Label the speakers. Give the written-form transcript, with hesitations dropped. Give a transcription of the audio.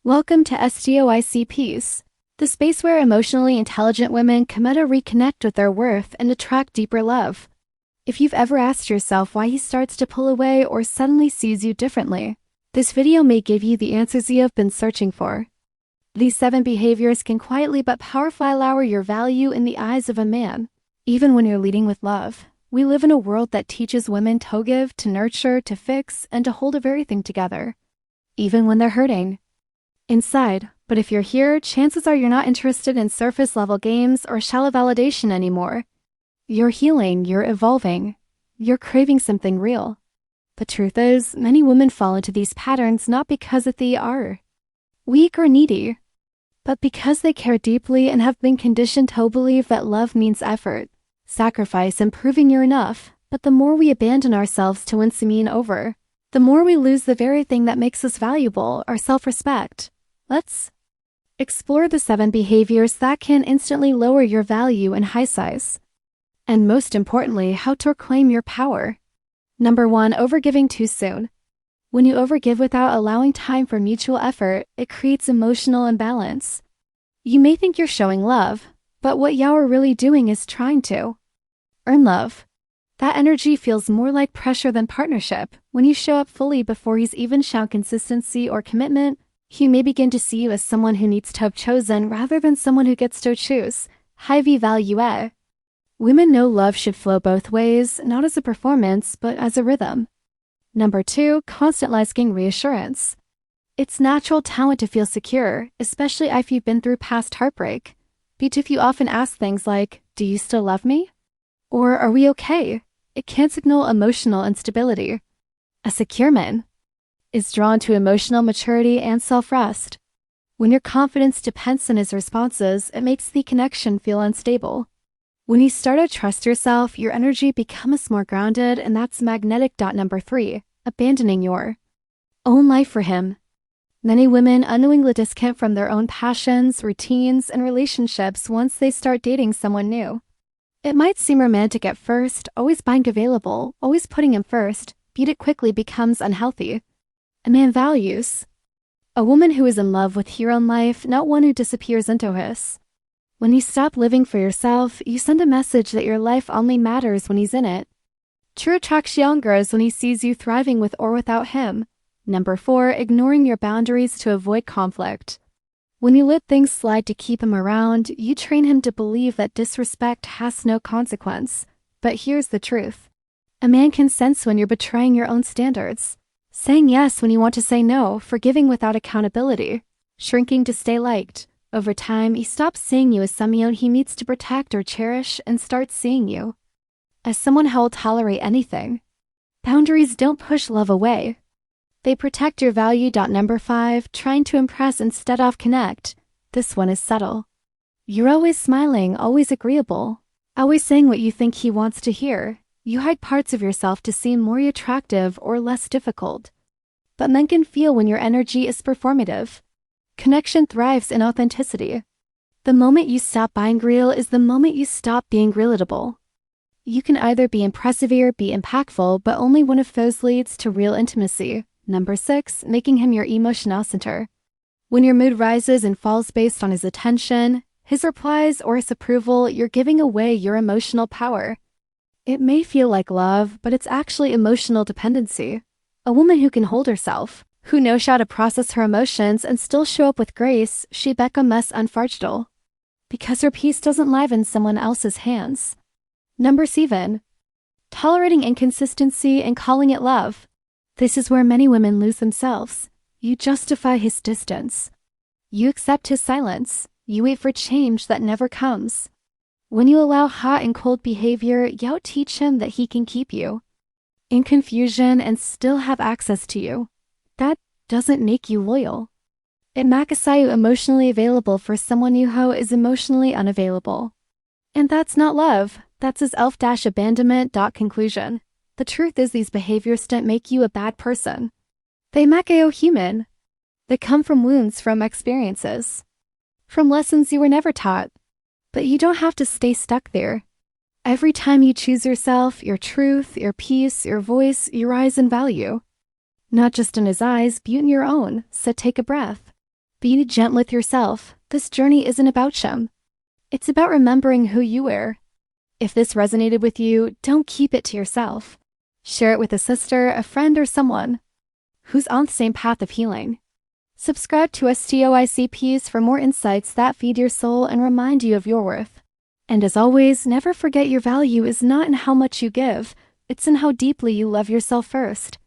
Speaker 1: Welcome to STOIC PEASE, the space where emotionally intelligent women commit to reconnect with their worth and attract deeper love. If you've ever asked yourself why he starts to pull away or suddenly sees you differently, this video may give you the answers you have been searching for. These 7 behaviors can quietly but powerfully lower your value in the eyes of a man, even when you're leading with love. We live in a world that teaches women to give, to nurture, to fix, and to hold everything together, even when they're hurting inside. But if you're here, chances are you're not interested in surface-level games or shallow validation anymore. You're healing, you're evolving, you're craving something real. The truth is, many women fall into these patterns not because they are weak or needy, but because they care deeply and have been conditioned to believe that love means effort, sacrifice, and proving you're enough. But the more we abandon ourselves to win someone over, the more we lose the very thing that makes us valuable, our self-respect. Let's explore the 7 behaviors that can instantly lower your value in high size. And most importantly, how to reclaim your power. Number 1, overgiving too soon. When you overgive without allowing time for mutual effort, it creates emotional imbalance. You may think you're showing love, but what you're really doing is trying to earn love. That energy feels more like pressure than partnership. When you show up fully before he's even shown consistency or commitment, he may begin to see you as someone who needs to have chosen rather than someone who gets to choose. High value. Women know love should flow both ways, not as a performance, but as a rhythm. Number 2, constant asking reassurance. It's natural talent to feel secure, especially if you've been through past heartbreak. But if you often ask things like, "Do you still love me?" or "Are we okay?" it can signal emotional instability. A secure man is drawn to emotional maturity and self-trust. When your confidence depends on his responses, it makes the connection feel unstable. When you start to trust yourself, your energy becomes more grounded, and that's magnetic. Number 3, abandoning your own life for him. Many women unknowingly disconnect from their own passions, routines, and relationships once they start dating someone new. It might seem romantic at first, always being available, always putting him first, but it quickly becomes unhealthy. A man values a woman who is in love with her own life, not one who disappears into his. When you stop living for yourself, you send a message that your life only matters when he's in it. True attraction grows when he sees you thriving with or without him. Number 4, ignoring your boundaries to avoid conflict. When you let things slide to keep him around, you train him to believe that disrespect has no consequence. But here's the truth. A man can sense when you're betraying your own standards. Saying yes when you want to say no, forgiving without accountability, shrinking to stay liked. Over time, he stops seeing you as someone he needs to protect or cherish and starts seeing you as someone who'll tolerate anything. Boundaries don't push love away. They protect your value. Number 5, trying to impress instead of connect. This one is subtle. You're always smiling, always agreeable, always saying what you think he wants to hear. You hide parts of yourself to seem more attractive or less difficult. But men can feel when your energy is performative. Connection thrives in authenticity. The moment you stop being real is the moment you stop being relatable. You can either be impressive or be impactful, but only one of those leads to real intimacy. Number 6, making him your emotional center. When your mood rises and falls based on his attention, his replies, or his approval, you're giving away your emotional power. It may feel like love, but it's actually emotional dependency. A woman who can hold herself, who knows how to process her emotions and still show up with grace, she becomes unforgettable. Because her peace doesn't live in someone else's hands. Number 7, tolerating inconsistency and calling it love. This is where many women lose themselves. You justify his distance. You accept his silence. You wait for change that never comes. When you allow hot and cold behavior, you teach him that he can keep you in confusion and still have access to you. That doesn't make you loyal. It makes you emotionally available for someone who is emotionally unavailable. And that's not love. That's his abandonment. Conclusion. The truth is these behaviors don't make you a bad person. They make you human. They come from wounds, from experiences, from lessons you were never taught. But you don't have to stay stuck there. Every time you choose yourself, your truth, your peace, your voice, you rise in value. Not just in his eyes, but in your own. So take a breath. Be gentle with yourself. This journey isn't about shame. It's about remembering who you were. If this resonated with you, don't keep it to yourself. Share it with a sister, a friend, or someone who's on the same path of healing. Subscribe to STOIC PEASE for more insights that feed your soul and remind you of your worth. And as always, never forget your value is not in how much you give, it's in how deeply you love yourself first.